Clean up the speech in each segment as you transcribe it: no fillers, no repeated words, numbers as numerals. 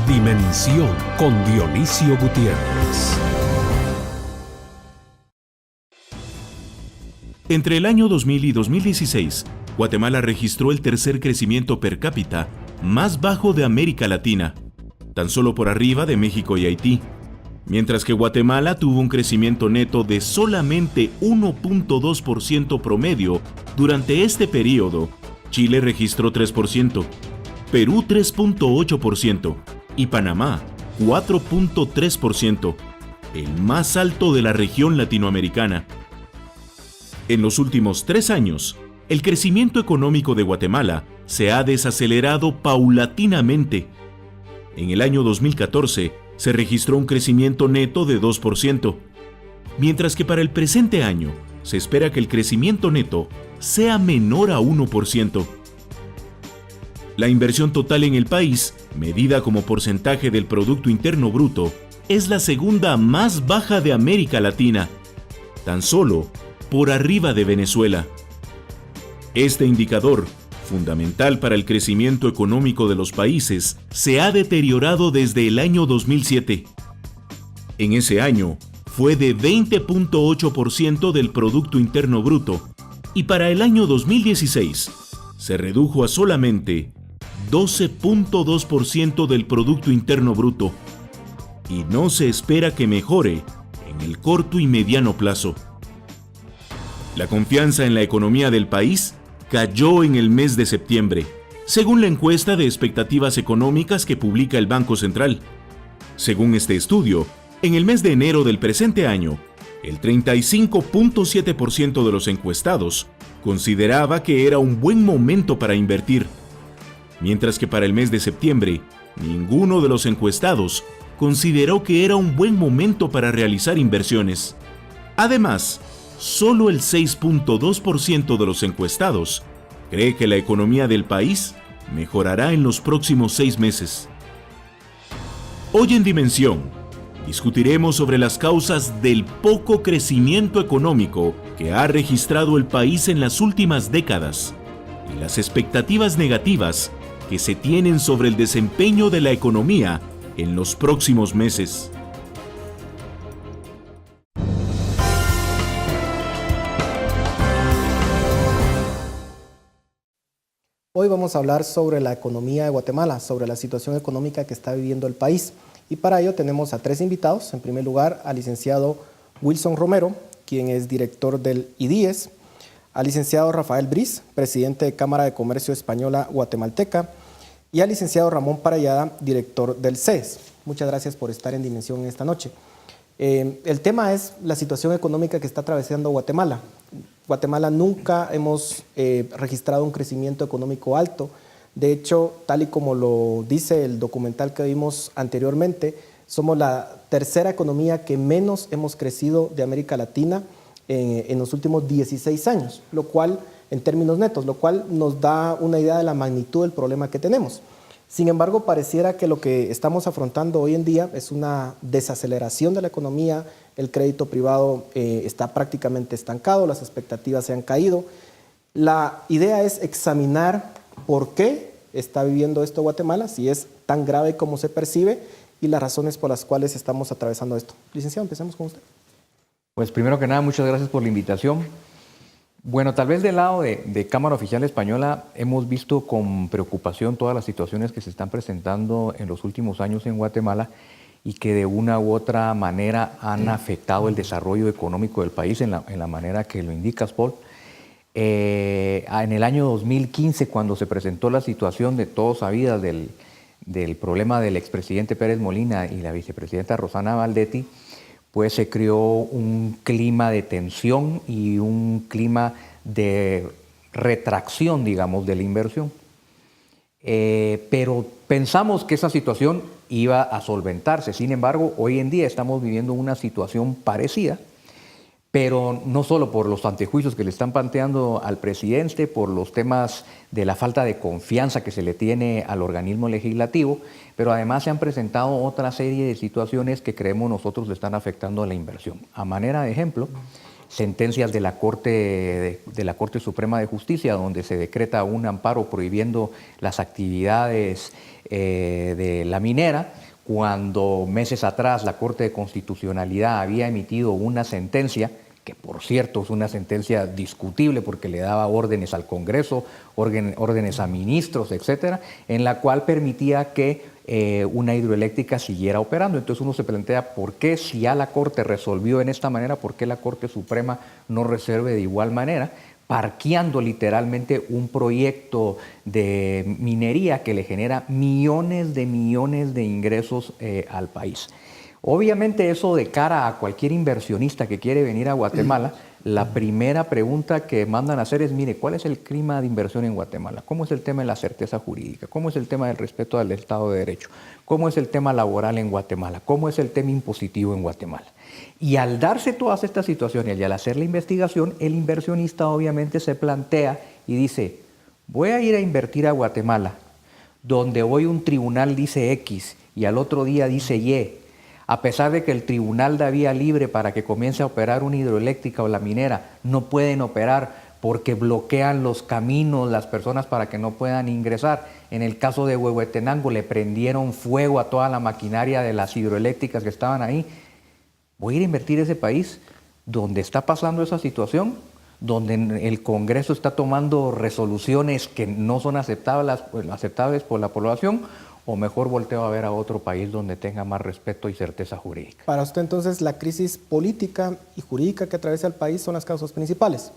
Dimensión con Dionisio Gutiérrez. Entre el año 2000 y 2016, Guatemala registró el tercer crecimiento per cápita más bajo de América Latina, tan solo por arriba de México y Haití, mientras que Guatemala tuvo un crecimiento neto de solamente 1.2% promedio durante este periodo. Chile registró 3%, Perú 3.8% y Panamá 4.3%, el más alto de la región latinoamericana. En los últimos 3 años, el crecimiento económico de Guatemala se ha desacelerado paulatinamente. En el año 2014 se registró un crecimiento neto de 2%, mientras que para el presente año se espera que el crecimiento neto sea menor a 1%. La inversión total en el país, medida como porcentaje del Producto Interno Bruto, es la segunda más baja de América Latina, tan solo por arriba de Venezuela. Este indicador, fundamental para el crecimiento económico de los países, se ha deteriorado desde el año 2007. En ese año, fue de 20.8% del Producto Interno Bruto, y para el año 2016, se redujo a solamente 12.2% del Producto Interno Bruto, y no se espera que mejore en el corto y mediano plazo. La confianza en la economía del país cayó en el mes de septiembre, según la encuesta de expectativas económicas que publica el Banco Central. Según este estudio, en el mes de enero del presente año, el 35.7% de los encuestados consideraba que era un buen momento para invertir, mientras que para el mes de septiembre, ninguno de los encuestados consideró que era un buen momento para realizar inversiones. Además, solo el 6.2% de los encuestados cree que la economía del país mejorará en los próximos 6 meses. Hoy en Dimensión, discutiremos sobre las causas del poco crecimiento económico que ha registrado el país en las últimas décadas y las expectativas negativas que se tienen sobre el desempeño de la economía en los próximos meses. Hoy vamos a hablar sobre la economía de Guatemala, sobre la situación económica que está viviendo el país. Y para ello tenemos a 3 invitados. En primer lugar, al licenciado Wilson Romero, quien es director del IDIES, al licenciado Rafael Briz, presidente de Cámara de Comercio Española Guatemalteca, y al licenciado Ramón Parellada, director del CES. Muchas gracias por estar en Dimensión esta noche. El tema es la situación económica que está atravesando Guatemala. Guatemala nunca hemos registrado un crecimiento económico alto. De hecho, tal y como lo dice el documental que vimos anteriormente, somos la tercera economía que menos hemos crecido de América Latina en los últimos 16 años, lo cual, en términos netos, lo cual nos da una idea de la magnitud del problema que tenemos. Sin embargo, pareciera que lo que estamos afrontando hoy en día es una desaceleración de la economía. El crédito privado está prácticamente estancado, las expectativas se han caído. La idea es examinar por qué está viviendo esto Guatemala, si es tan grave como se percibe y las razones por las cuales estamos atravesando esto. Licenciado, empecemos con usted. Pues primero que nada, muchas gracias por la invitación. Bueno, tal vez del lado de Cámara Oficial Española hemos visto con preocupación todas las situaciones que se están presentando en los últimos años en Guatemala y que de una u otra manera han afectado el desarrollo económico del país en la manera que lo indicas, Paul. En el año 2015, cuando se presentó la situación de todos sabidas del problema del expresidente Pérez Molina y la vicepresidenta Rosana Valdetti, pues se creó un clima de tensión y un clima de retracción, digamos, de la inversión. Pero pensamos que esa situación iba a solventarse. Sin embargo, hoy en día estamos viviendo una situación parecida, pero no solo por los antejuicios que le están planteando al presidente, por los temas de la falta de confianza que se le tiene al organismo legislativo, pero además se han presentado otra serie de situaciones que creemos nosotros le están afectando a la inversión. A manera de ejemplo, sentencias de la Corte Suprema de Justicia, donde se decreta un amparo prohibiendo las actividades de la minera, cuando meses atrás la Corte de Constitucionalidad había emitido una sentencia, que por cierto es una sentencia discutible porque le daba órdenes al Congreso, órdenes a ministros, etcétera, en la cual permitía que una hidroeléctrica siguiera operando. Entonces uno se plantea por qué, si ya la Corte resolvió en esta manera, por qué la Corte Suprema no resuelve de igual manera, parqueando literalmente un proyecto de minería que le genera millones de ingresos al país. Obviamente eso de cara a cualquier inversionista que quiere venir a Guatemala, la primera pregunta que mandan a hacer es, mire, ¿cuál es el clima de inversión en Guatemala? ¿Cómo es el tema de la certeza jurídica? ¿Cómo es el tema del respeto al Estado de Derecho? ¿Cómo es el tema laboral en Guatemala? ¿Cómo es el tema impositivo en Guatemala? Y al darse todas estas situaciones y al hacer la investigación, el inversionista obviamente se plantea y dice, voy a ir a invertir a Guatemala, donde hoy un tribunal dice X y al otro día dice Y, a pesar de que el tribunal da vía libre para que comience a operar una hidroeléctrica o la minera, no pueden operar porque bloquean los caminos, las personas para que no puedan ingresar. En el caso de Huehuetenango le prendieron fuego a toda la maquinaria de las hidroeléctricas que estaban ahí. Voy a ir a invertir a ese país donde está pasando esa situación, donde el Congreso está tomando resoluciones que no son aceptables por la población, o mejor volteo a ver a otro país donde tenga más respeto y certeza jurídica. Para usted entonces la crisis política y jurídica que atraviesa el país son las causas principales.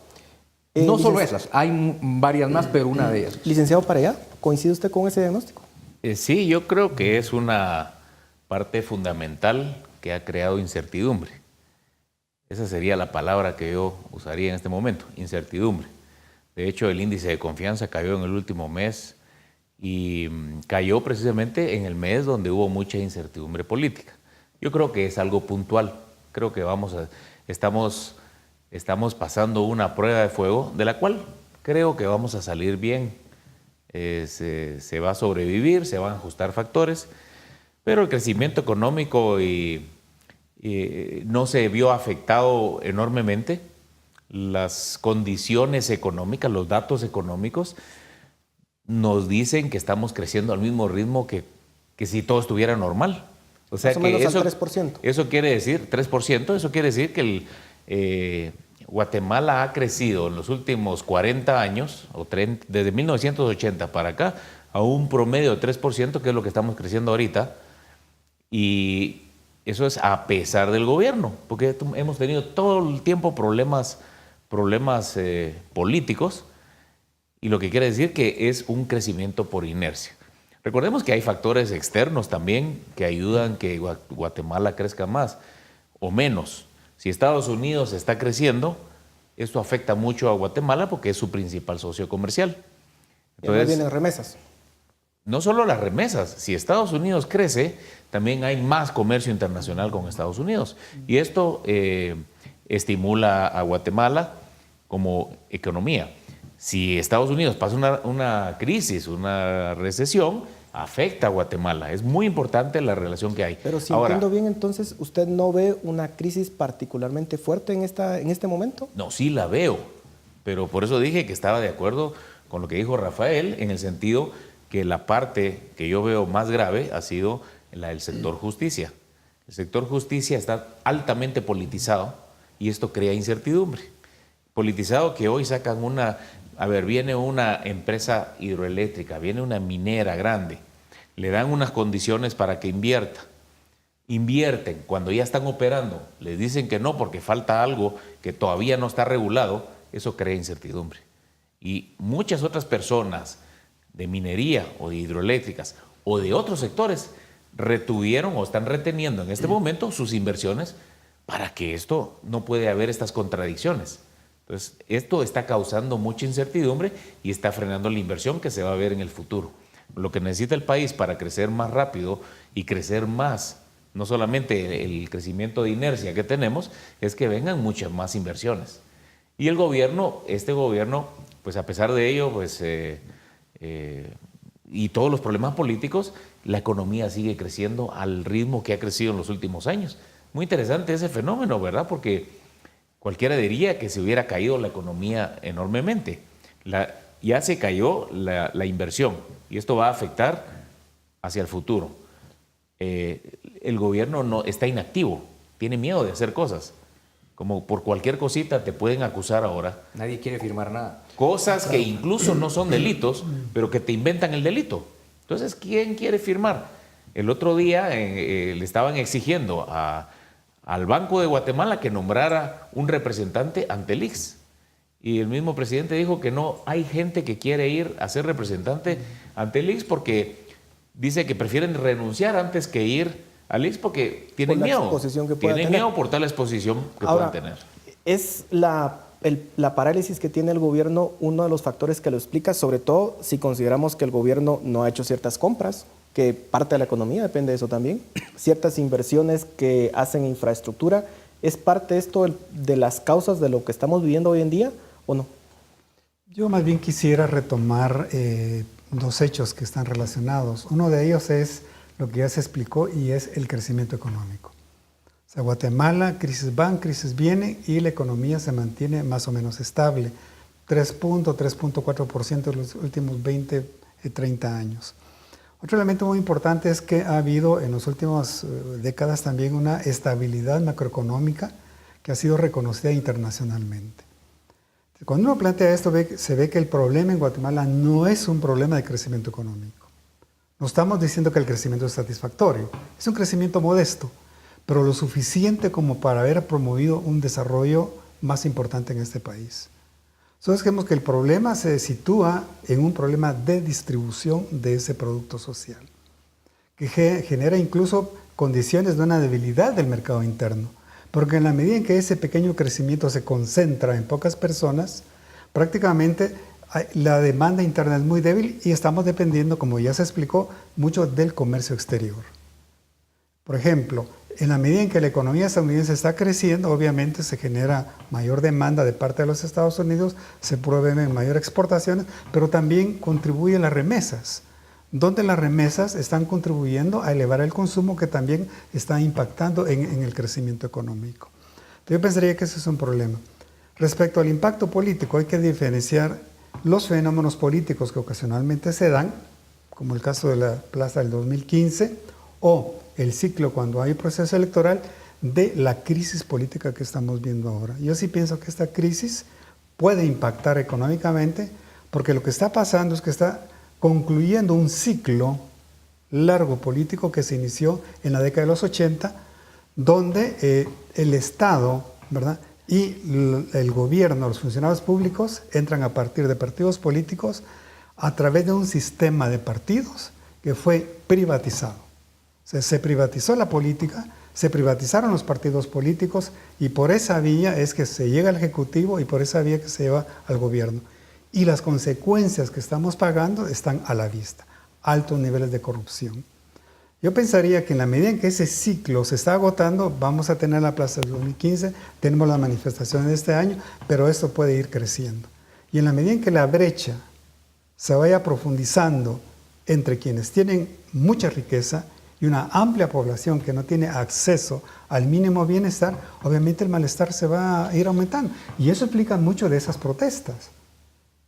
No solo esas, hay varias más, pero una de ellas. Licenciado Pareja, ¿coincide usted con ese diagnóstico? Sí, yo creo que es una parte fundamental que ha creado incertidumbre. Esa sería la palabra que yo usaría en este momento, incertidumbre. De hecho, el índice de confianza cayó en el último mes y cayó precisamente en el mes donde hubo mucha incertidumbre política. Yo creo que es algo puntual. Creo que estamos pasando una prueba de fuego de la cual creo que vamos a salir bien. Se va a sobrevivir, se van a ajustar factores, pero el crecimiento económico no se vio afectado enormemente. Las condiciones económicas, los datos económicos nos dicen que estamos creciendo al mismo ritmo que si todo estuviera normal. O sea, más o menos al 3%. Eso quiere decir, 3%, eso quiere decir que Guatemala ha crecido en los últimos 40 años, desde 1980 para acá, a un promedio de 3%, que es lo que estamos creciendo ahorita. Y eso es a pesar del gobierno, porque hemos tenido todo el tiempo problemas políticos, y lo que quiere decir que es un crecimiento por inercia. Recordemos que hay factores externos también que ayudan que Guatemala crezca más o menos. Si Estados Unidos está creciendo, esto afecta mucho a Guatemala porque es su principal socio comercial. Entonces, vienen remesas. No solo las remesas, si Estados Unidos crece, también hay más comercio internacional con Estados Unidos. Y esto estimula a Guatemala como economía. Si Estados Unidos pasa una crisis, una recesión, afecta a Guatemala. Es muy importante la relación que hay. Pero si entiendo bien, entonces, ¿usted no ve una crisis particularmente fuerte en este momento? No, sí la veo, pero por eso dije que estaba de acuerdo con lo que dijo Rafael, en el sentido que la parte que yo veo más grave ha sido la del sector justicia. El sector justicia está altamente politizado y esto crea incertidumbre. Politizado que hoy sacan viene una empresa hidroeléctrica, viene una minera grande, le dan unas condiciones para que invierten, cuando ya están operando, les dicen que no porque falta algo que todavía no está regulado, eso crea incertidumbre. Y muchas otras personas de minería o de hidroeléctricas o de otros sectores retuvieron o están reteniendo en este momento sus inversiones para que esto no puede haber estas contradicciones. Entonces, esto está causando mucha incertidumbre y está frenando la inversión que se va a ver en el futuro. Lo que necesita el país para crecer más rápido y crecer más, no solamente el crecimiento de inercia que tenemos, es que vengan muchas más inversiones. Y el gobierno, pues a pesar de ello, y todos los problemas políticos, la economía sigue creciendo al ritmo que ha crecido en los últimos años. Muy interesante ese fenómeno, ¿verdad? Porque cualquiera diría que se hubiera caído la economía enormemente. Ya se cayó la inversión y esto va a afectar hacia el futuro. el gobierno no está inactivo, tiene miedo de hacer cosas. Como por cualquier cosita te pueden acusar ahora. Nadie quiere firmar nada. Cosas que incluso no son delitos, pero que te inventan el delito. Entonces, ¿quién quiere firmar? El otro día le estaban exigiendo al Banco de Guatemala que nombrara un representante ante el ICS. Y el mismo presidente dijo que no hay gente que quiere ir a ser representante ante el ICS porque dice que prefieren renunciar antes que ir al ICS porque tienen miedo. Tienen miedo por tal exposición que puedan tener. ¿Es la parálisis que tiene el gobierno uno de los factores que lo explica? Sobre todo si consideramos que el gobierno no ha hecho ciertas compras, que parte de la economía depende de eso también, ciertas inversiones que hacen infraestructura. ¿Es parte esto de las causas de lo que estamos viviendo hoy en día o no? Yo más bien quisiera retomar dos hechos que están relacionados. Uno de ellos es lo que ya se explicó y es el crecimiento económico. O sea, Guatemala, crisis van, crisis viene y la economía se mantiene más o menos estable. 3.4% en los últimos 20, 30 años. Otro elemento muy importante es que ha habido en las últimas décadas también una estabilidad macroeconómica que ha sido reconocida internacionalmente. Cuando uno plantea esto, se ve que el problema en Guatemala no es un problema de crecimiento económico. No estamos diciendo que el crecimiento es satisfactorio, es un crecimiento modesto, pero lo suficiente como para haber promovido un desarrollo más importante en este país. Entonces vemos que el problema se sitúa en un problema de distribución de ese producto social, que genera incluso condiciones de una debilidad del mercado interno, porque en la medida en que ese pequeño crecimiento se concentra en pocas personas, prácticamente la demanda interna es muy débil y estamos dependiendo, como ya se explicó, mucho del comercio exterior. Por ejemplo, en la medida en que la economía estadounidense está creciendo, obviamente se genera mayor demanda de parte de los Estados Unidos, se proveen mayor exportaciones, pero también contribuyen las remesas, donde las remesas están contribuyendo a elevar el consumo que también está impactando en el crecimiento económico. Entonces, yo pensaría que ese es un problema. Respecto al impacto político, hay que diferenciar los fenómenos políticos que ocasionalmente se dan, como el caso de la plaza del 2015, o el ciclo cuando hay proceso electoral, de la crisis política que estamos viendo ahora. Yo sí pienso que esta crisis puede impactar económicamente, porque lo que está pasando es que está concluyendo un ciclo largo político que se inició en la década de los 80, donde el Estado, ¿verdad?, y el gobierno, los funcionarios públicos, entran a partir de partidos políticos a través de un sistema de partidos que fue privatizado. O sea, se privatizó la política, se privatizaron los partidos políticos y por esa vía es que se llega al Ejecutivo y por esa vía que se lleva al gobierno. Y las consecuencias que estamos pagando están a la vista, altos niveles de corrupción. Yo pensaría que en la medida en que ese ciclo se está agotando, vamos a tener la plaza del 2015, tenemos las manifestaciones de este año, pero esto puede ir creciendo. Y en la medida en que la brecha se vaya profundizando entre quienes tienen mucha riqueza y una amplia población que no tiene acceso al mínimo bienestar, obviamente el malestar se va a ir aumentando. Y eso explica mucho de esas protestas.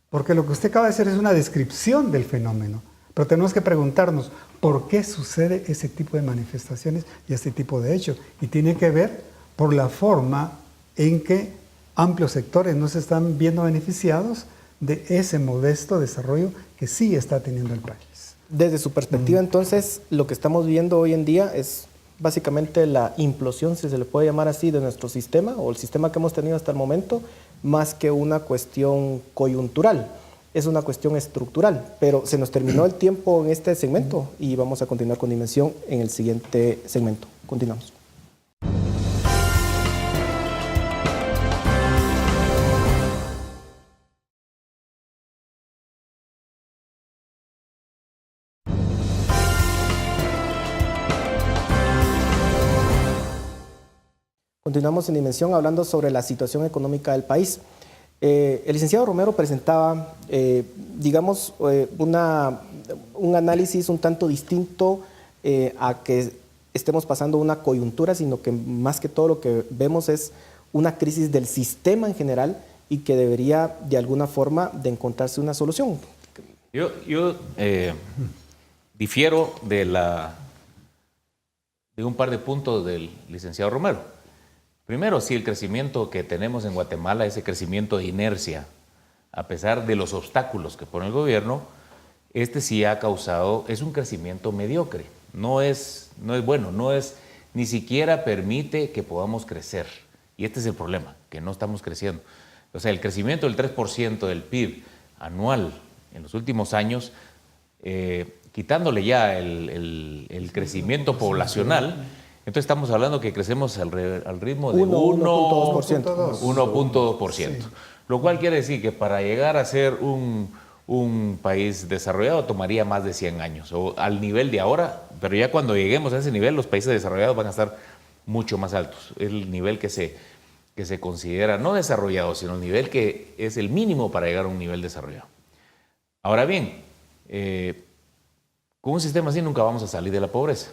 Porque lo que usted acaba de hacer es una descripción del fenómeno. Pero tenemos que preguntarnos por qué sucede ese tipo de manifestaciones y este tipo de hechos. Y tiene que ver por la forma en que amplios sectores no se están viendo beneficiados de ese modesto desarrollo que sí está teniendo el país. Desde su perspectiva, entonces, lo que estamos viendo hoy en día es básicamente la implosión, si se le puede llamar así, de nuestro sistema o el sistema que hemos tenido hasta el momento, más que una cuestión coyuntural. Es una cuestión estructural, pero se nos terminó el tiempo en este segmento y vamos a continuar con Dimensión en el siguiente segmento. Continuamos. Continuamos en Dimensión hablando sobre la situación económica del país. El licenciado Romero presentaba, un análisis un tanto distinto a que estemos pasando una coyuntura, sino que más que todo lo que vemos es una crisis del sistema en general y que debería de alguna forma de encontrarse una solución. Yo difiero de la de un par de puntos del licenciado Romero. Primero, sí, el crecimiento que tenemos en Guatemala, ese crecimiento de inercia, a pesar de los obstáculos que pone el gobierno, este sí ha causado, es un crecimiento mediocre. No es bueno, ni siquiera permite que podamos crecer. Y este es el problema, que no estamos creciendo. O sea, el crecimiento del 3% del PIB anual en los últimos años, quitándole ya el crecimiento poblacional, entonces estamos hablando que crecemos al ritmo de 1.2%. 1.2%. Sí. Lo cual quiere decir que para llegar a ser un país desarrollado tomaría más de 100 años, o al nivel de ahora, pero ya cuando lleguemos a ese nivel, los países desarrollados van a estar mucho más altos. Es el nivel que se considera no desarrollado, sino el nivel que es el mínimo para llegar a un nivel desarrollado. Ahora bien, con un sistema así nunca vamos a salir de la pobreza.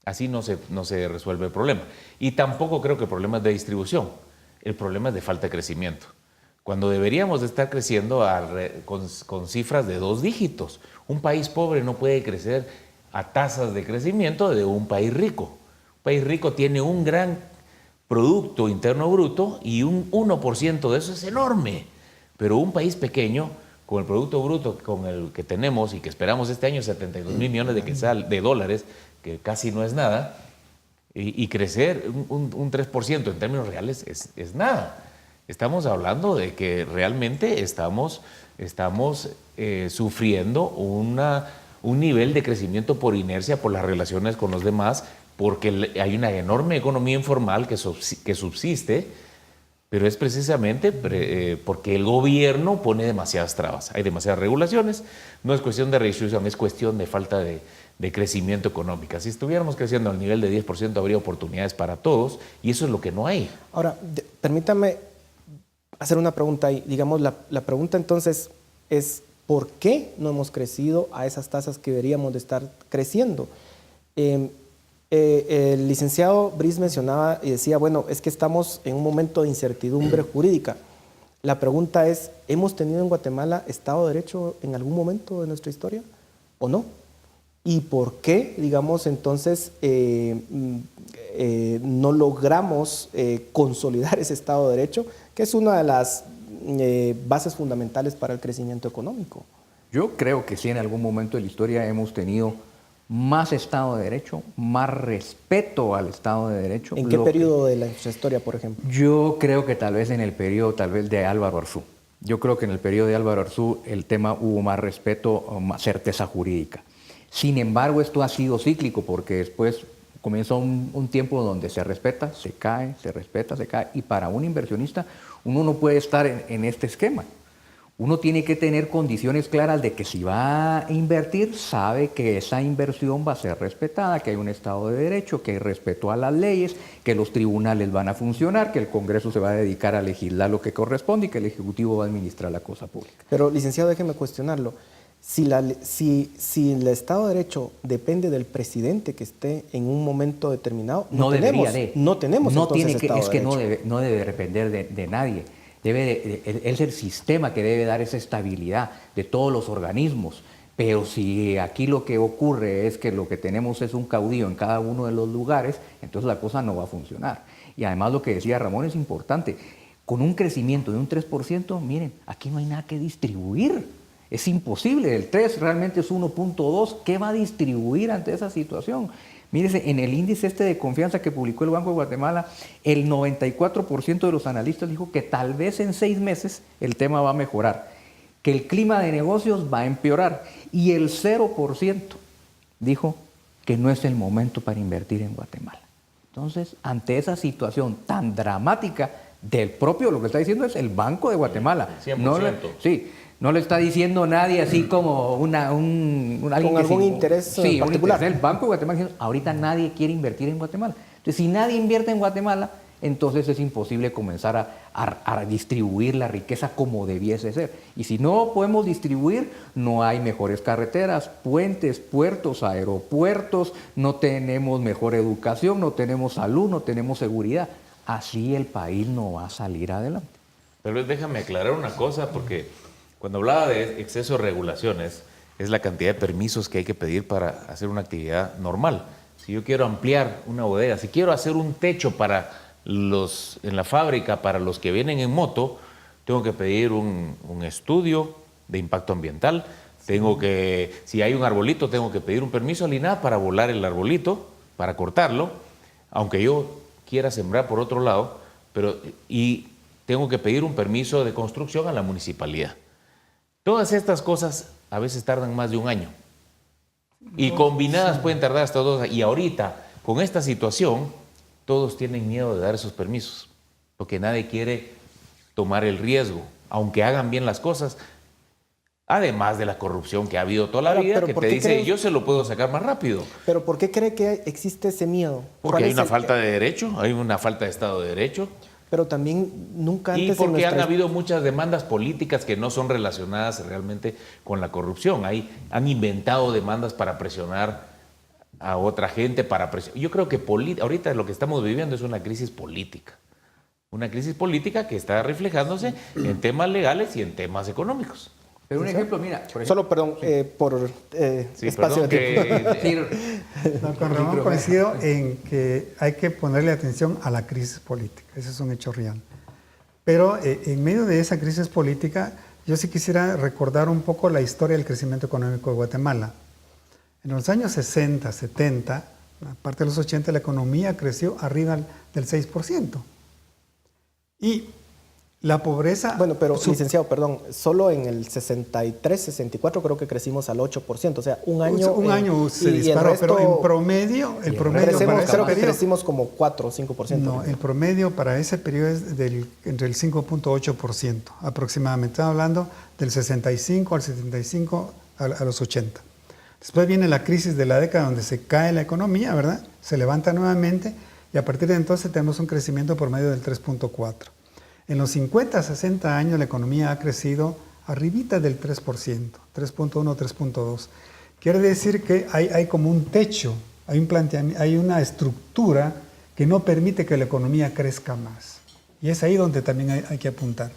Así no se resuelve el problema. Y tampoco creo que el problema es de distribución. El problema es de falta de crecimiento. Cuando deberíamos de estar creciendo con cifras de 2 dígitos. Un país pobre no puede crecer a tasas de crecimiento de un país rico. Un país rico tiene un gran Producto Interno Bruto y un 1% de eso es enorme. Pero un país pequeño, con el Producto Bruto con el que tenemos y que esperamos este año, 72 mil millones de dólares, que casi no es nada, y crecer un 3% en términos reales es nada. Estamos hablando de que realmente estamos sufriendo un nivel de crecimiento por inercia, por las relaciones con los demás, porque hay una enorme economía informal que subsiste, pero es precisamente porque el gobierno pone demasiadas trabas. Hay demasiadas regulaciones, no es cuestión de redistribución, es cuestión de falta de crecimiento económico. Si estuviéramos creciendo al nivel de 10%, habría oportunidades para todos, y eso es lo que no hay. Ahora, permítame hacer una pregunta ahí. Digamos, la pregunta entonces es, ¿por qué no hemos crecido a esas tasas que deberíamos de estar creciendo? El licenciado Brice mencionaba y decía, bueno, es que estamos en un momento de incertidumbre jurídica. La pregunta es, ¿hemos tenido en Guatemala Estado de Derecho en algún momento de nuestra historia o no? ¿Y por qué, digamos, entonces no logramos consolidar ese Estado de Derecho, que es una de las bases fundamentales para el crecimiento económico? Yo creo que sí, en algún momento de la historia hemos tenido más Estado de Derecho, más respeto al Estado de Derecho. ¿En qué periodo de la historia, por ejemplo? Yo creo que tal vez en el periodo de Álvaro Arzú. Yo creo que en el periodo de Álvaro Arzú el tema hubo más respeto, más certeza jurídica. Sin embargo, esto ha sido cíclico porque después comienza un tiempo donde se respeta, se cae, se respeta, se cae. Y para un inversionista, uno no puede estar en este esquema. Uno tiene que tener condiciones claras de que si va a invertir, sabe que esa inversión va a ser respetada, que hay un Estado de Derecho, que hay respeto a las leyes, que los tribunales van a funcionar, que el Congreso se va a dedicar a legislar lo que corresponde y que el Ejecutivo va a administrar la cosa pública. Pero, licenciado, déjeme cuestionarlo. Si el Estado de Derecho depende del presidente que esté en un momento determinado, no tenemos entonces Estado de Derecho. No debe depender de nadie. Es el sistema que debe dar esa estabilidad de todos los organismos. Pero si aquí lo que ocurre es que lo que tenemos es un caudillo en cada uno de los lugares, entonces la cosa no va a funcionar. Y además lo que decía Ramón es importante. Con un crecimiento de un 3%, miren, aquí no hay nada que distribuir. Es imposible. El 3 realmente es 1.2. ¿Qué va a distribuir ante esa situación? Mírese, en el índice de confianza que publicó el Banco de Guatemala, el 94% de los analistas dijo que tal vez en 6 meses el tema va a mejorar, que el clima de negocios va a empeorar, y el 0% dijo que no es el momento para invertir en Guatemala. Entonces, ante esa situación tan dramática del propio, lo que está diciendo es el Banco de Guatemala. 100%. No le está diciendo nadie así como alguien con algún interés particular. El Banco de Guatemala diciendo, ahorita nadie quiere invertir en Guatemala. Entonces, si nadie invierte en Guatemala, entonces es imposible comenzar a distribuir la riqueza como debiese ser. Y si no podemos distribuir, no hay mejores carreteras, puentes, puertos, aeropuertos, no tenemos mejor educación, no tenemos salud, no tenemos seguridad. Así el país no va a salir adelante. Pero déjame aclarar una cosa, porque cuando hablaba de exceso de regulaciones, es la cantidad de permisos que hay que pedir para hacer una actividad normal. si yo quiero ampliar una bodega, si quiero hacer un techo en la fábrica para los que vienen en moto, tengo que pedir un estudio de impacto ambiental. Si hay un arbolito, tengo que pedir un permiso al INAH para volar el arbolito, para cortarlo, aunque yo quiera sembrar por otro lado, y tengo que pedir un permiso de construcción a la municipalidad. Todas estas cosas a veces tardan más de un año. Y combinadas pueden tardar hasta 2 años. Y ahorita, con esta situación, todos tienen miedo de dar esos permisos, porque nadie quiere tomar el riesgo, aunque hagan bien las cosas. Además de la corrupción que ha habido toda la vida, que te dice, yo se lo puedo sacar más rápido. Pero ¿por qué cree que existe ese miedo? Porque hay una falta de derecho, hay una falta de Estado de Derecho. Pero también nunca antes... Y porque han habido muchas demandas políticas que no son relacionadas realmente con la corrupción. Han inventado demandas para presionar a otra gente, yo creo que ahorita lo que estamos viviendo es una crisis política. Una crisis política que está reflejándose en temas legales y en temas económicos. Pero un ejemplo, mira... Por ejemplo, Solo, perdón, por espacio de tiempo. No, con Ramón coincido en que hay que ponerle atención a la crisis política. Ese es un hecho real. Pero en medio de esa crisis política, yo sí quisiera recordar un poco la historia del crecimiento económico de Guatemala. En los años 60, 70, aparte de los 80, la economía creció arriba del 6%. Y la pobreza... Bueno, pero licenciado, perdón, solo en el 63, 64 creo que crecimos al 8%, o sea, un año... Un año se disparó, resto, pero en promedio... creo que crecimos como 4 o 5%. No, el promedio para ese periodo es entre el 5.8% aproximadamente. Estamos hablando del 65 al 75 a los 80. Después viene la crisis de la década donde se cae la economía, ¿verdad? Se levanta nuevamente y a partir de entonces tenemos un crecimiento por medio del 3.4%. En los 50, 60 años la economía ha crecido arribita del 3%, 3.1, 3.2. Quiere decir que hay como un techo, hay una estructura que no permite que la economía crezca más. Y es ahí donde también hay que apuntar.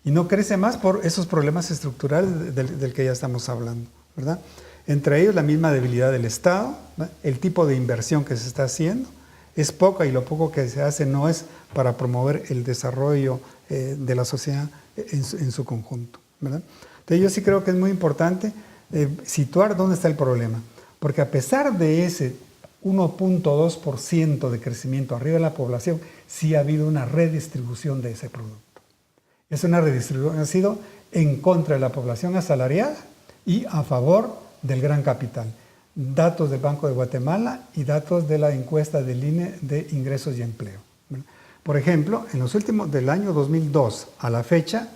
Y no crece más por esos problemas estructurales del que ya estamos hablando, ¿verdad? Entre ellos la misma debilidad del Estado, ¿verdad? El tipo de inversión que se está haciendo es poca y lo poco que se hace no es para promover el desarrollo de la sociedad en su conjunto, ¿verdad? Entonces yo sí creo que es muy importante situar dónde está el problema, porque a pesar de ese 1.2% de crecimiento arriba de la población, sí ha habido una redistribución de ese producto. Es una redistribución, ha sido en contra de la población asalariada y a favor del gran capital. Datos del Banco de Guatemala y datos de la encuesta del INE de ingresos y empleo. Por ejemplo, en los últimos del año 2002 a la fecha,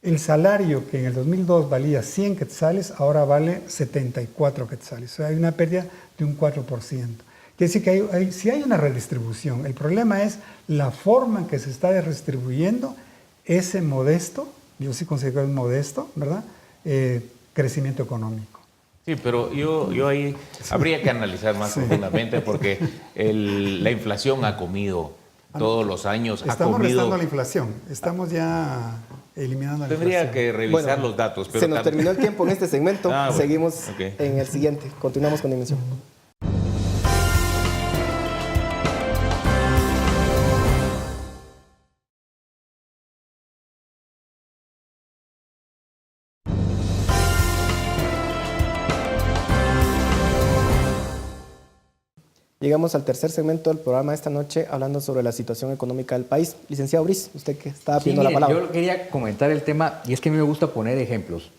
el salario que en el 2002 valía 100 quetzales, ahora vale 74 quetzales. O sea, hay una pérdida de un 4%. Quiere decir que sí hay una redistribución. El problema es la forma en que se está redistribuyendo ese modesto, yo sí considero un modesto, ¿verdad? Crecimiento económico. Sí, pero yo ahí habría que analizar más profundamente porque la inflación ha comido todos los años. Estamos restando la inflación, estamos ya eliminando la inflación. Tendría que revisar los datos. Pero se nos terminó el tiempo en este segmento, seguimos okay. En el siguiente, continuamos con Dimensión. Llegamos al tercer segmento del programa esta noche hablando sobre la situación económica del país. Licenciado Briz, usted que estaba pidiendo la palabra. Yo quería comentar el tema, y es que a mí me gusta poner ejemplos.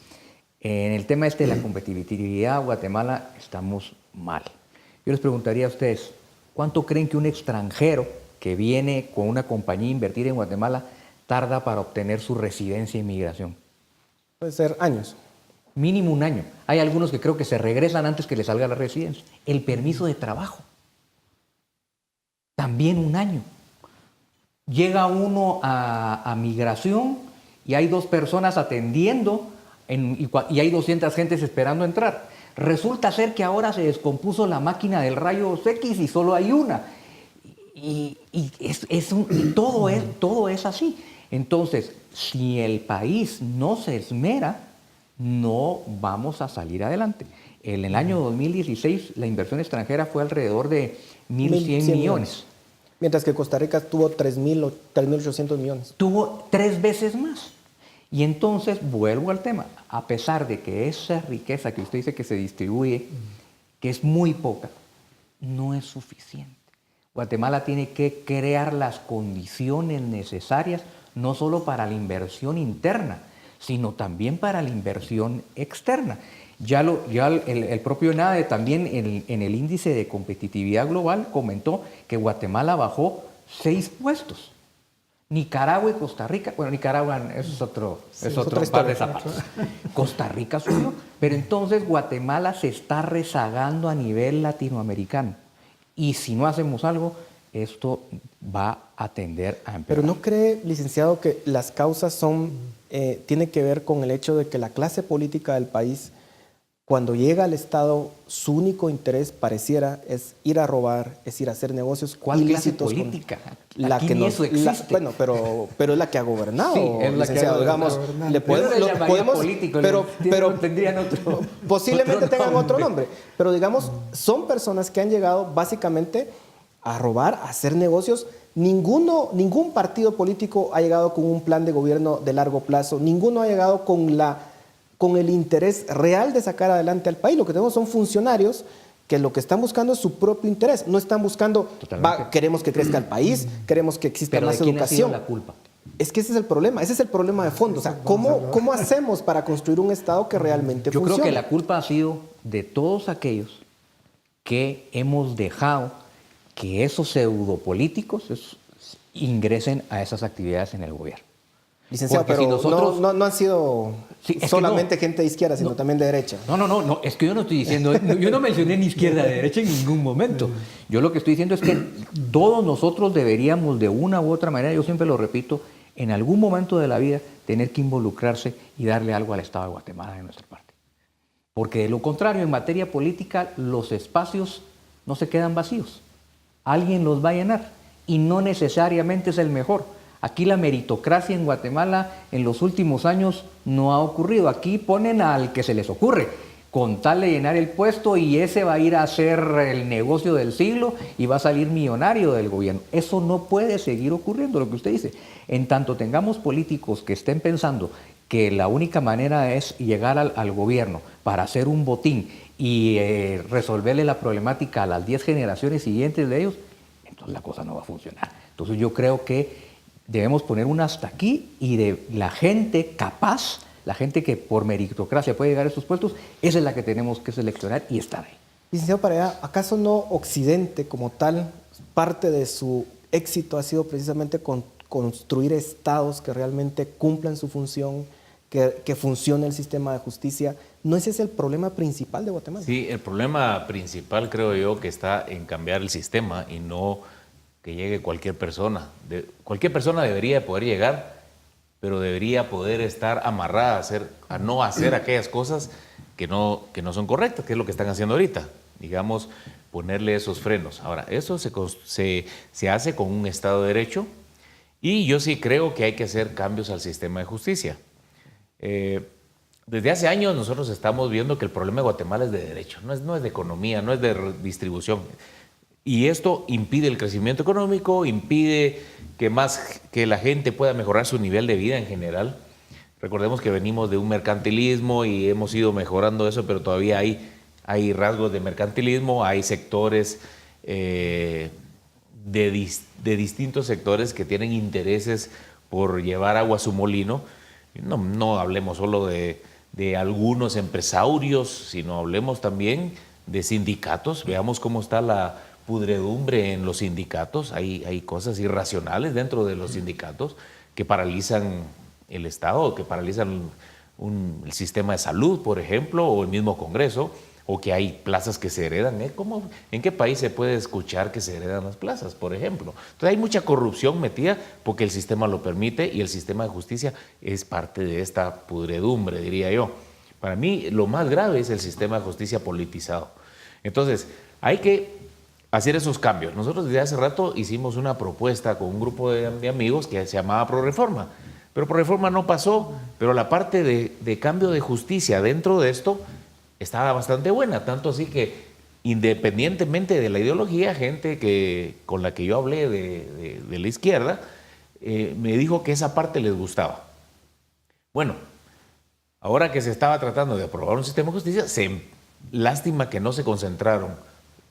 En el tema de la competitividad, Guatemala estamos mal. Yo les preguntaría a ustedes, ¿cuánto creen que un extranjero que viene con una compañía a invertir en Guatemala tarda para obtener su residencia e inmigración? Puede ser años. Mínimo un año. Hay algunos que creo que se regresan antes que les salga la residencia. El permiso de trabajo. También un año. Llega uno a migración y hay 2 personas atendiendo y hay 200 gentes esperando entrar. Resulta ser que ahora se descompuso la máquina del rayos X y solo hay una. Y todo es así. Entonces, si el país no se esmera, no vamos a salir adelante. En el año 2016 la inversión extranjera fue alrededor de 1.100 millones. Mientras que Costa Rica tuvo 3.800 millones. Tuvo 3 veces más. Y entonces, vuelvo al tema, a pesar de que esa riqueza que usted dice que se distribuye, que es muy poca, no es suficiente. Guatemala tiene que crear las condiciones necesarias, no solo para la inversión interna, sino también para la inversión externa. Ya el propio NADE también en el índice de competitividad global comentó que Guatemala bajó 6 puestos. Nicaragua y Costa Rica, bueno, Nicaragua eso es otro par de zapatos. Costa Rica subió, pero entonces Guatemala se está rezagando a nivel latinoamericano. Y si no hacemos algo, esto va a tender a empeorar. Pero ¿no cree, licenciado, que las causas tienen que ver con el hecho de que la clase política del país, cuando llega al Estado, su único interés pareciera es ir a robar, es ir a hacer negocios ¿Cuál ilícitos? clase política? La Aquí que ni eso existe. bueno, pero es la que ha gobernado, Sí, es la que ha licenciado, digamos. Le podemos, político, pero tendrían otro, posiblemente otro tengan otro nombre. nombre. Pero digamos, son personas que han llegado básicamente a robar, a hacer negocios. Ningún partido político ha llegado con un plan de gobierno de largo plazo. Ninguno ha llegado con el interés real de sacar adelante al país. Lo que tenemos son funcionarios que lo que están buscando es su propio interés. No están buscando, queremos que crezca el país, queremos que exista Pero más ¿de quién educación. ha sido la culpa? Es que ese es el problema de fondo. O sea, ¿cómo hacemos para construir un Estado que realmente Yo funcione? creo que la culpa ha sido de todos aquellos que hemos dejado que esos pseudopolíticos ingresen a esas actividades en el gobierno. Licenciado, Porque pero si nosotros- no han sido Sí, es que solamente no. gente de izquierda, sino también de derecha. No, es que yo no estoy diciendo, yo no mencioné ni izquierda ni derecha en ningún momento. Yo lo que estoy diciendo es que todos nosotros deberíamos de una u otra manera, yo siempre lo repito, en algún momento de la vida tener que involucrarse y darle algo al Estado de Guatemala de nuestra parte. Porque de lo contrario, en materia política, los espacios no se quedan vacíos. Alguien los va a llenar y no necesariamente es el mejor. Aquí la meritocracia en Guatemala en los últimos años no ha ocurrido. Aquí ponen al que se les ocurre, con tal de llenar el puesto y ese va a ir a hacer el negocio del siglo y va a salir millonario del gobierno. Eso no puede seguir ocurriendo, lo que usted dice. En tanto tengamos políticos que estén pensando que la única manera es llegar al gobierno para hacer un botín y resolverle la problemática a las 10 generaciones siguientes de ellos, entonces la cosa no va a funcionar. Entonces yo creo que debemos poner un hasta aquí y de la gente capaz, la gente que por meritocracia puede llegar a esos puestos, esa es la que tenemos que seleccionar y estar ahí. Licenciado Pareja, ¿acaso no Occidente como tal, parte de su éxito ha sido precisamente construir estados que realmente cumplan su función, que funcione el sistema de justicia? ¿No ese es el problema principal de Guatemala? Sí, el problema principal creo yo que está en cambiar el sistema y no que llegue cualquier persona. Cualquier persona debería poder llegar, pero debería poder estar amarrada a no hacer aquellas cosas que no son correctas, que es lo que están haciendo ahorita. Digamos, ponerle esos frenos. Ahora, eso se hace con un Estado de Derecho y yo sí creo que hay que hacer cambios al sistema de justicia. Desde hace años nosotros estamos viendo que el problema de Guatemala es de derecho, no es de economía, no es de distribución. Y esto impide el crecimiento económico, impide que la gente pueda mejorar su nivel de vida en general. Recordemos que venimos de un mercantilismo y hemos ido mejorando eso, pero todavía hay rasgos de mercantilismo, hay sectores de distintos sectores que tienen intereses por llevar agua a su molino. No hablemos solo de algunos empresarios, sino hablemos también de sindicatos. Veamos cómo está la pudredumbre en los sindicatos. Hay cosas irracionales dentro de los sindicatos que paralizan el Estado, que paralizan el sistema de salud, por ejemplo, o el mismo Congreso, o que hay plazas que se heredan. ¿En qué país se puede escuchar que se heredan las plazas, por ejemplo? Entonces hay mucha corrupción metida porque el sistema lo permite y el sistema de justicia es parte de esta pudredumbre, diría yo. Para mí lo más grave es el sistema de justicia politizado. Entonces hay que hacer esos cambios. Nosotros desde hace rato hicimos una propuesta con un grupo de amigos que se llamaba ProReforma, pero ProReforma no pasó, pero la parte de cambio de justicia dentro de esto estaba bastante buena, tanto así que independientemente de la ideología, gente con la que yo hablé de la izquierda, me dijo que esa parte les gustaba. Bueno, ahora que se estaba tratando de aprobar un sistema de justicia, lástima que no se concentraron,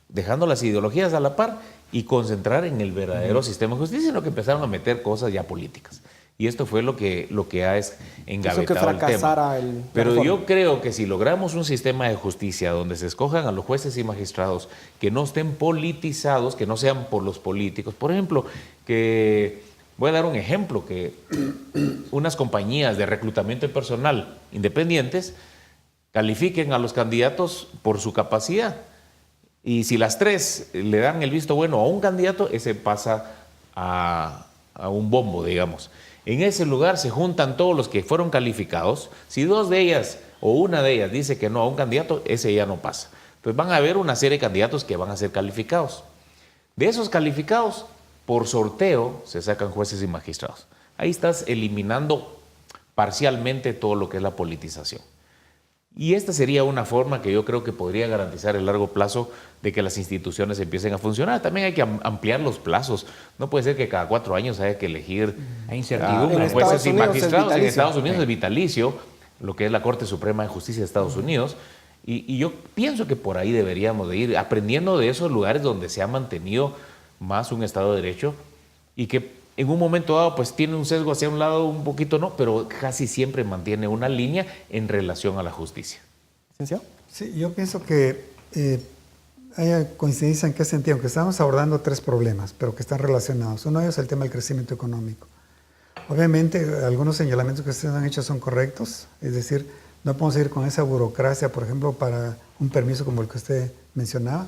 dejando las ideologías a la par y concentrar en el verdadero sistema de justicia, sino que empezaron a meter cosas ya políticas. Y esto fue lo que ha engavetado el tema. Pero yo creo que si logramos un sistema de justicia donde se escojan a los jueces y magistrados que no estén politizados, que no sean por los políticos, por ejemplo, voy a dar un ejemplo, que unas compañías de reclutamiento de personal independientes califiquen a los candidatos por su capacidad. Y si las tres le dan el visto bueno a un candidato, ese pasa a un bombo, digamos. En ese lugar se juntan todos los que fueron calificados. Si dos de ellas o una de ellas dice que no a un candidato, ese ya no pasa. Entonces van a haber una serie de candidatos que van a ser calificados. De esos calificados, por sorteo, se sacan jueces y magistrados. Ahí estás eliminando parcialmente todo lo que es la politización. Y esta sería una forma que yo creo que podría garantizar el largo plazo de que las instituciones empiecen a funcionar. También hay que ampliar los plazos. No puede ser que cada 4 años haya que elegir jueces y magistrados. En Estados Unidos es vitalicio, lo que es la Corte Suprema de Justicia de Estados Unidos. Y yo pienso que por ahí deberíamos de ir aprendiendo de esos lugares donde se ha mantenido más un Estado de Derecho y que en un momento dado pues tiene un sesgo hacia un lado, un poquito no, pero casi siempre mantiene una línea en relación a la justicia. ¿Licenciado? Sí, yo pienso que hay coincidencia en qué sentido, aunque estamos abordando 3 problemas, pero que están relacionados. Uno de ellos es el tema del crecimiento económico. Obviamente, algunos señalamientos que ustedes han hecho son correctos, es decir, no podemos ir con esa burocracia, por ejemplo, para un permiso como el que usted mencionaba.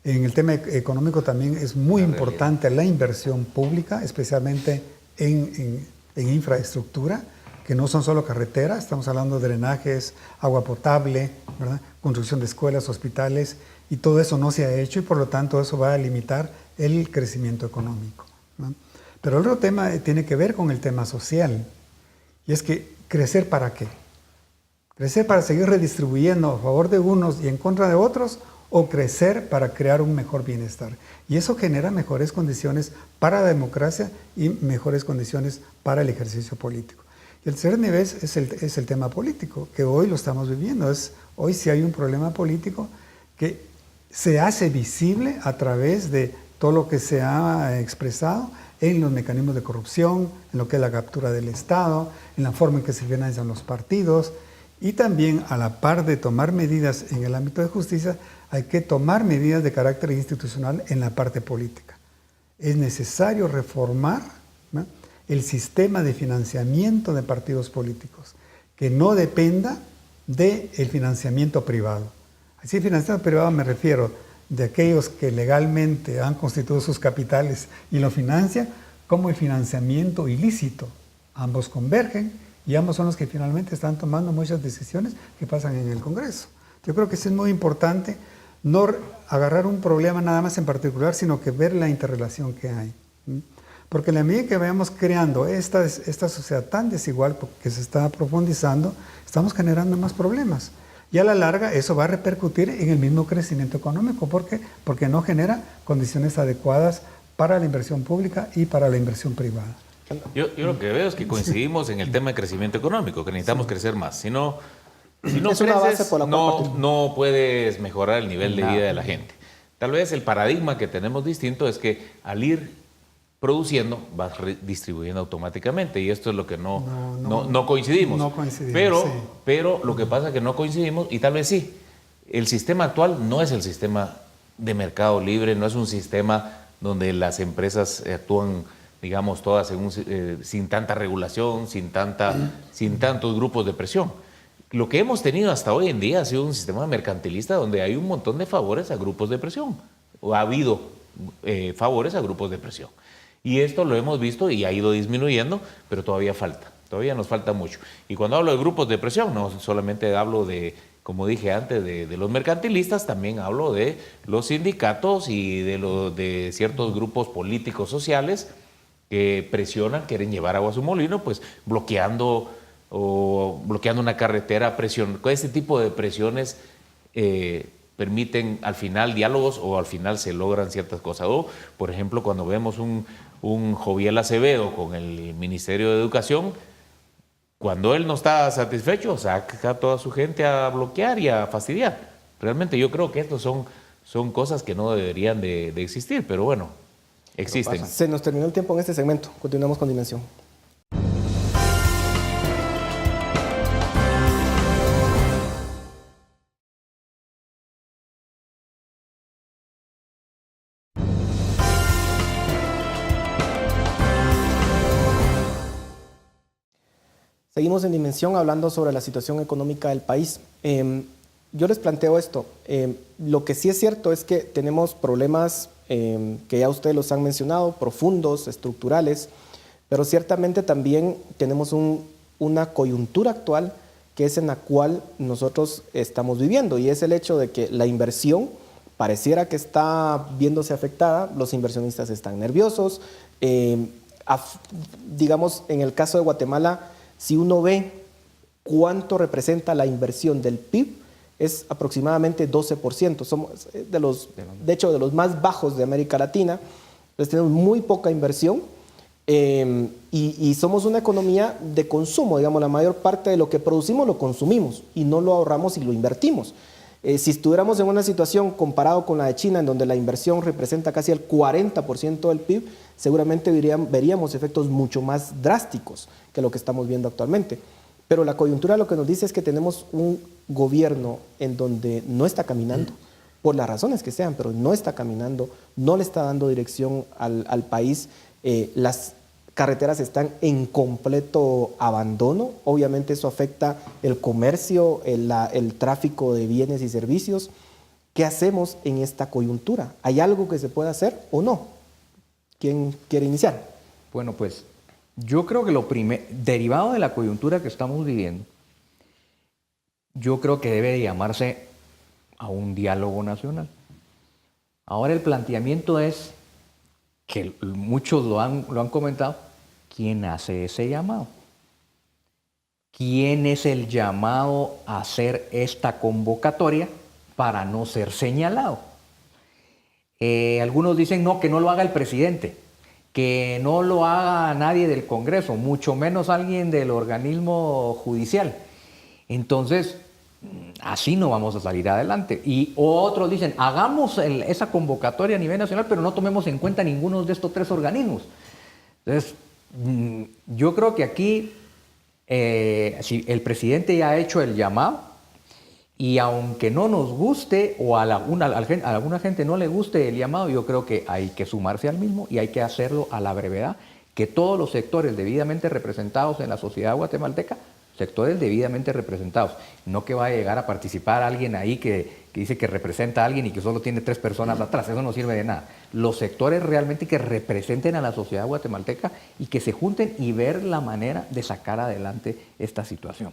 En el tema económico también es muy importante la inversión pública, especialmente en infraestructura, que no son solo carreteras, estamos hablando de drenajes, agua potable, ¿verdad? Construcción de escuelas, hospitales, y todo eso no se ha hecho y por lo tanto eso va a limitar el crecimiento económico, ¿no? Pero el otro tema tiene que ver con el tema social, y es que ¿crecer para qué? ¿Crecer para seguir redistribuyendo a favor de unos y en contra de otros? ¿O crecer para crear un mejor bienestar? Y eso genera mejores condiciones para la democracia y mejores condiciones para el ejercicio político. Y el tercer nivel es el tema político, que hoy lo estamos viviendo. Hoy sí hay un problema político que se hace visible a través de todo lo que se ha expresado en los mecanismos de corrupción, en lo que es la captura del Estado, en la forma en que se financian los partidos, y también a la par de tomar medidas en el ámbito de justicia, hay que tomar medidas de carácter institucional en la parte política. Es necesario reformar, ¿no?, el sistema de financiamiento de partidos políticos, que no dependa del financiamiento privado. Así, financiamiento privado me refiero de aquellos que legalmente han constituido sus capitales y lo financian, como el financiamiento ilícito. Ambos convergen y ambos son los que finalmente están tomando muchas decisiones que pasan en el Congreso. Yo creo que sí es muy importante no agarrar un problema nada más en particular, sino que ver la interrelación que hay. Porque en la medida que vayamos creando esta sociedad tan desigual que se está profundizando, estamos generando más problemas. Y a la larga eso va a repercutir en el mismo crecimiento económico. ¿Por qué? Porque no genera condiciones adecuadas para la inversión pública y para la inversión privada. Yo lo que veo es que coincidimos en el tema de crecimiento económico, que necesitamos crecer más. Si no creces, no puedes mejorar el nivel de vida de la gente. Tal vez el paradigma que tenemos distinto es que al ir produciendo vas distribuyendo automáticamente, y esto es lo que no coincidimos. No coincidimos, pero lo que pasa es que no coincidimos, y tal vez sí. El sistema actual no es el sistema de mercado libre, no es un sistema donde las empresas actúan, digamos, todas sin tanta regulación, sin tantos grupos de presión. Lo que hemos tenido hasta hoy en día ha sido un sistema mercantilista donde hay un montón de favores a grupos de presión, o ha habido favores a grupos de presión. Y esto lo hemos visto y ha ido disminuyendo, pero todavía nos falta mucho. Y cuando hablo de grupos de presión, no solamente hablo de, como dije antes, de los mercantilistas, también hablo de los sindicatos y de ciertos grupos políticos sociales que presionan, quieren llevar agua a su molino, pues bloqueando una carretera, con este tipo de presiones permiten al final diálogos o al final se logran ciertas cosas. O, por ejemplo, cuando vemos un Joviel Acevedo con el Ministerio de Educación, cuando él no está satisfecho, saca a toda su gente a bloquear y a fastidiar. Realmente yo creo que estos son cosas que no deberían de existir, pero bueno, existen. Se nos terminó el tiempo en este segmento. Continuamos con Dimensión. Seguimos en Dimensión hablando sobre la situación económica del país. Yo les planteo esto. Lo que sí es cierto es que tenemos problemas que ya ustedes los han mencionado, profundos, estructurales, pero ciertamente también tenemos una coyuntura actual que es en la cual nosotros estamos viviendo, y es el hecho de que la inversión pareciera que está viéndose afectada, los inversionistas están nerviosos. Digamos, en el caso de Guatemala, si uno ve cuánto representa la inversión del PIB, es aproximadamente 12%. Somos de hecho, de los más bajos de América Latina. Entonces tenemos muy poca inversión y somos una economía de consumo. Digamos, la mayor parte de lo que producimos lo consumimos y no lo ahorramos y lo invertimos. Si estuviéramos en una situación comparado con la de China, en donde la inversión representa casi el 40% del PIB, seguramente veríamos efectos mucho más drásticos que lo que estamos viendo actualmente. Pero la coyuntura lo que nos dice es que tenemos un gobierno en donde no está caminando, por las razones que sean, pero no está caminando, no le está dando dirección al país. Las carreteras están en completo abandono. Obviamente eso afecta el comercio, el tráfico de bienes y servicios. ¿Qué hacemos en esta coyuntura? ¿Hay algo que se pueda hacer o no? ¿Quién quiere iniciar? Bueno, pues yo creo que derivado de la coyuntura que estamos viviendo, yo creo que debe de llamarse a un diálogo nacional. Ahora el planteamiento es que muchos lo han comentado, ¿quién hace ese llamado? ¿Quién es el llamado a hacer esta convocatoria para no ser señalado? Algunos dicen no, que no lo haga el presidente, que no lo haga nadie del Congreso, mucho menos alguien del organismo judicial. Entonces, así no vamos a salir adelante. Y otros dicen, hagamos esa convocatoria a nivel nacional, pero no tomemos en cuenta ninguno de estos tres organismos. Entonces, yo creo que aquí, si el presidente ya ha hecho el llamado, y aunque no nos guste o a alguna gente no le guste el llamado, yo creo que hay que sumarse al mismo y hay que hacerlo a la brevedad, que todos los sectores debidamente representados en la sociedad guatemalteca, sectores debidamente representados, no que va a llegar a participar alguien ahí que dice que representa a alguien y que solo tiene 3 personas atrás, eso no sirve de nada. Los sectores realmente que representen a la sociedad guatemalteca y que se junten y ver la manera de sacar adelante esta situación.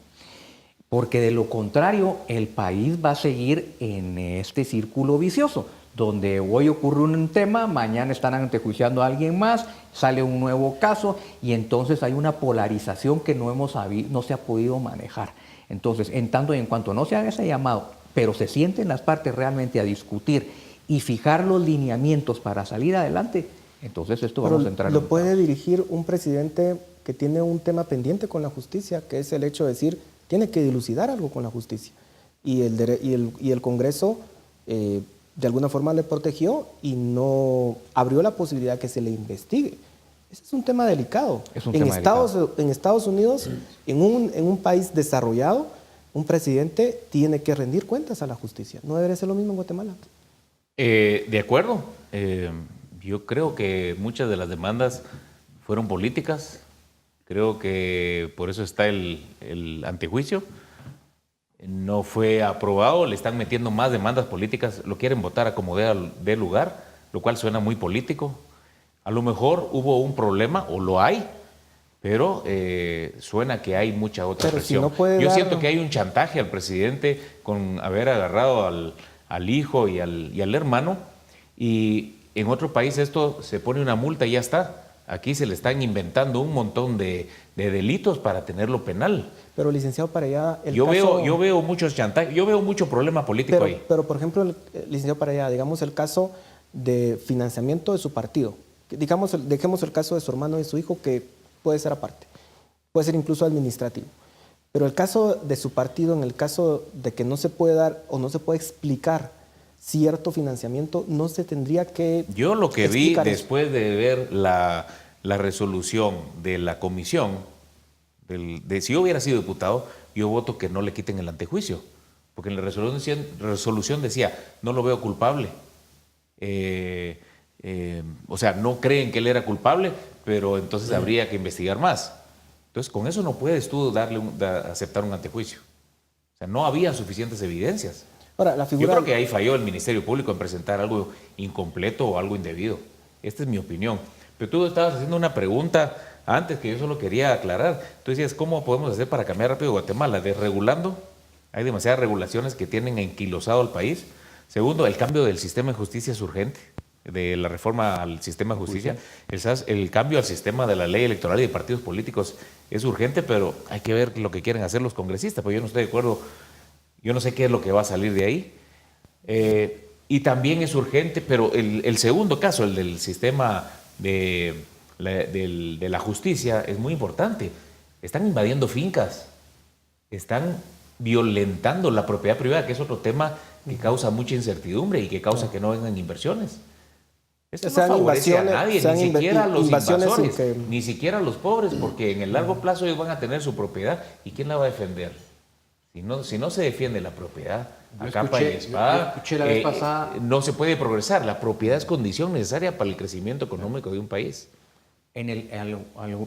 Porque de lo contrario, el país va a seguir en este círculo vicioso, donde hoy ocurre un tema, mañana están antejuiciando a alguien más, sale un nuevo caso y entonces hay una polarización que no se ha podido manejar. Entonces, en tanto y en cuanto no se haga ese llamado, pero se sienten las partes realmente a discutir y fijar los lineamientos para salir adelante, entonces esto vamos a entrar en lo puede dirigir un presidente que tiene un tema pendiente con la justicia, que es el hecho de decir, tiene que dilucidar algo con la justicia. Y el Congreso de alguna forma le protegió y no abrió la posibilidad que se le investigue. Ese es un tema delicado. En Estados Unidos, en un país desarrollado, un presidente tiene que rendir cuentas a la justicia. ¿No debería ser lo mismo en Guatemala? De acuerdo. Yo creo que muchas de las demandas fueron políticas. Creo que por eso está el antejuicio. No fue aprobado, le están metiendo más demandas políticas, lo quieren votar a como dé lugar, lo cual suena muy político. A lo mejor hubo un problema, o lo hay, pero suena que hay mucha otra presión. Si no Yo siento que hay un chantaje al presidente con haber agarrado al hijo y al hermano, y en otro país esto se pone una multa y ya está. Aquí se le están inventando un montón de delitos para tenerlo penal. Pero, licenciado Parellada, Yo veo muchos chantajes, yo veo mucho problema político ahí. Pero, por ejemplo, licenciado Parellada, digamos el caso de financiamiento de su partido. Dejemos el caso de su hermano y su hijo, que puede ser aparte, puede ser incluso administrativo. Pero el caso de su partido, en el caso de que no se puede dar o no se puede explicar cierto financiamiento, no se tendría que... Yo lo que vi explicar después de ver la resolución de la comisión, si yo hubiera sido diputado, yo voto que no le quiten el antejuicio, porque en la resolución decía, no lo veo culpable. O sea, no creen que él era culpable, pero entonces habría que investigar más. Entonces, con eso no puedes tú aceptar un antejuicio. O sea, no había suficientes evidencias. Ahora, Yo creo que ahí falló el Ministerio Público en presentar algo incompleto o algo indebido. Esta es mi opinión. Pero tú estabas haciendo una pregunta antes que yo solo quería aclarar. Tú decías, ¿cómo podemos hacer para cambiar rápido Guatemala? Desregulando. Hay demasiadas regulaciones que tienen enquilosado al país. Segundo, el cambio del sistema de justicia es urgente. De la reforma al sistema de justicia. El cambio al sistema de la ley electoral y de partidos políticos es urgente, pero hay que ver lo que quieren hacer los congresistas, porque yo no estoy de acuerdo, yo no sé qué es lo que va a salir de ahí. Y también es urgente, pero el segundo caso, el del sistema de la justicia, es muy importante. Están invadiendo fincas, están violentando la propiedad privada, que es otro tema que causa mucha incertidumbre y que causa que no vengan inversiones. Esto no favorece a nadie, ni siquiera a los invasores, ni siquiera a los pobres, porque en el largo plazo ellos van a tener su propiedad. ¿Y quién la va a defender? Si no se defiende la propiedad a capa y espada, escuché la vez pasada, no se puede progresar. La propiedad es condición necesaria para el crecimiento económico de un país.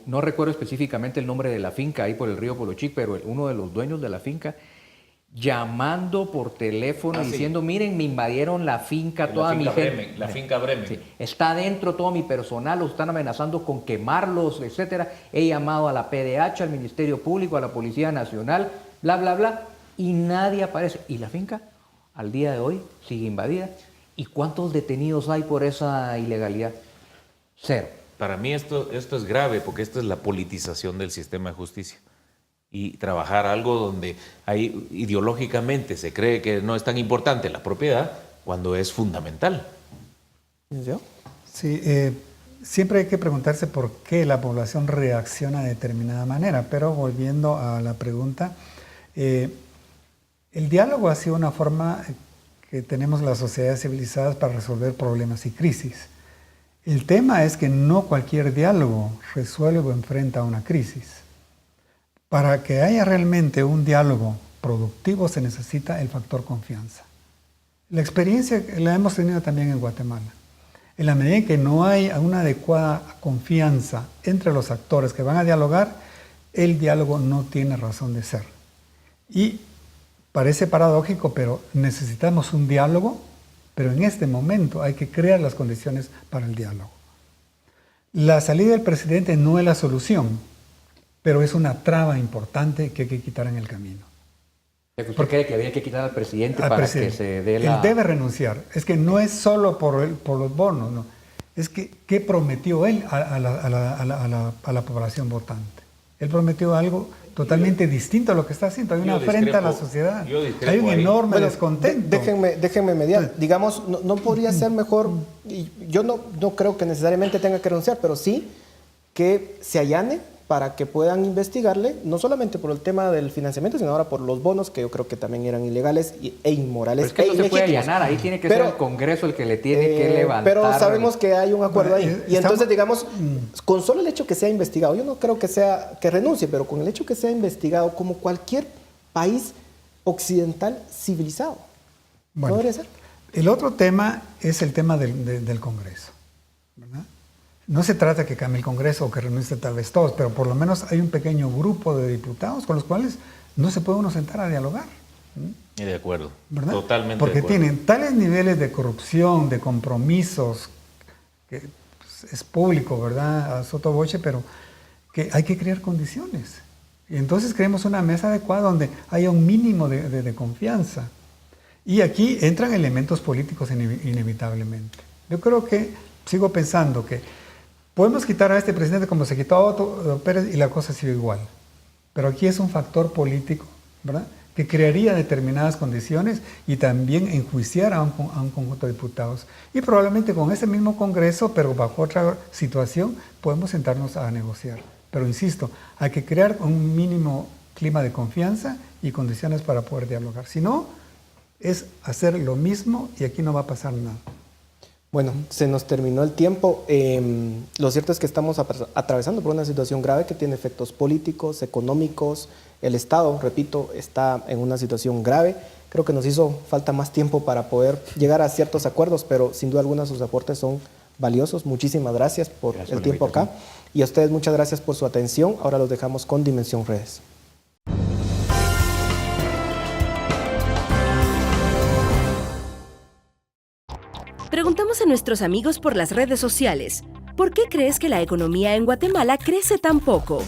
No recuerdo específicamente el nombre de la finca ahí por el río Polochic, pero uno de los dueños de la finca llamando por teléfono diciendo, sí, miren, me invadieron la finca, toda mi gente. La finca Bremen. Sí, está dentro todo mi personal, los están amenazando con quemarlos, etcétera. He llamado a la PDH, al Ministerio Público, a la Policía Nacional, bla, bla, bla, y nadie aparece. Y la finca, al día de hoy, sigue invadida. ¿Y cuántos detenidos hay por esa ilegalidad? Cero. Para mí esto es grave, porque esto es la politización del sistema de justicia. Y trabajar algo donde ahí ideológicamente se cree que no es tan importante la propiedad, cuando es fundamental. ¿Yo? Sí, siempre hay que preguntarse por qué la población reacciona de determinada manera, pero volviendo a la pregunta, el diálogo ha sido una forma que tenemos las sociedades civilizadas para resolver problemas y crisis. El tema es que no cualquier diálogo resuelve o enfrenta una crisis. Para que haya realmente un diálogo productivo se necesita el factor confianza. La experiencia la hemos tenido también en Guatemala. En la medida en que no hay una adecuada confianza entre los actores que van a dialogar, el diálogo no tiene razón de ser. Y parece paradójico, pero necesitamos un diálogo, pero en este momento hay que crear las condiciones para el diálogo. La salida del presidente no es la solución, pero es una traba importante que hay que quitar en el camino. ¿Usted cree que había que quitar al presidente para que se dé la...? Él debe renunciar. Es que no es solo por los bonos, no. Es que ¿qué prometió él a la población votante? Él prometió algo totalmente distinto a lo que está haciendo. Hay una afrenta a la sociedad. Hay un enorme descontento. Déjenme mediar. Digamos, no podría ser mejor, y yo no creo que necesariamente tenga que renunciar, pero sí que se allane para que puedan investigarle, no solamente por el tema del financiamiento, sino ahora por los bonos, que yo creo que también eran ilegales e inmorales. Pero es que no se puede allanar, ahí tiene que ser el Congreso el que le tiene que levantar. Pero sabemos que hay un acuerdo ahí. Y entonces, digamos, con solo el hecho que sea investigado, yo no creo que renuncie, pero con el hecho que sea investigado como cualquier país occidental civilizado. Bueno, ¿No debería ser? El otro tema es el tema del Congreso, ¿verdad? No se trata que cambie el Congreso o que renuncie tal vez todos, pero por lo menos hay un pequeño grupo de diputados con los cuales no se puede uno sentar a dialogar. De acuerdo, ¿verdad? Totalmente Porque de acuerdo. Tienen tales niveles de corrupción, de compromisos, que pues, es público, ¿verdad? A sotto voce, pero que hay que crear condiciones. Y entonces creemos una mesa adecuada donde haya un mínimo de confianza. Y aquí entran elementos políticos inevitablemente. Yo creo que, sigo pensando que Podemos quitar a este presidente como se quitó a Otto Pérez y la cosa sigue igual. Pero aquí es un factor político, ¿verdad?, que crearía determinadas condiciones y también enjuiciar a un conjunto de diputados. Y probablemente con ese mismo Congreso, pero bajo otra situación, podemos sentarnos a negociar. Pero insisto, hay que crear un mínimo clima de confianza y condiciones para poder dialogar. Si no, es hacer lo mismo y aquí no va a pasar nada. Bueno, se nos terminó el tiempo. Lo cierto es que estamos atravesando por una situación grave que tiene efectos políticos, económicos. El Estado, repito, está en una situación grave. Creo que nos hizo falta más tiempo para poder llegar a ciertos acuerdos, pero sin duda alguna sus aportes son valiosos. Muchísimas gracias por el tiempo acá. Y a ustedes muchas gracias por su atención. Ahora los dejamos con Dimensión Redes. Preguntamos a nuestros amigos por las redes sociales, ¿por qué crees que la economía en Guatemala crece tan poco?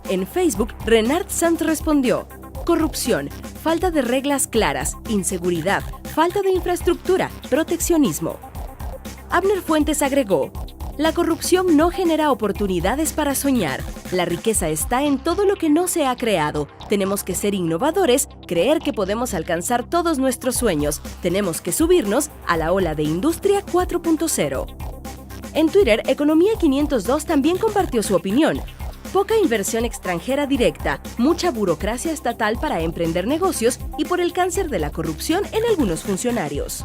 En Facebook, Renard Sanz respondió: corrupción, falta de reglas claras, inseguridad, falta de infraestructura, proteccionismo. Abner Fuentes agregó: la corrupción no genera oportunidades para soñar. La riqueza está en todo lo que no se ha creado. Tenemos que ser innovadores, creer que podemos alcanzar todos nuestros sueños. Tenemos que subirnos a la ola de Industria 4.0. En Twitter, Economía 502 también compartió su opinión. Poca inversión extranjera directa, mucha burocracia estatal para emprender negocios y por el cáncer de la corrupción en algunos funcionarios.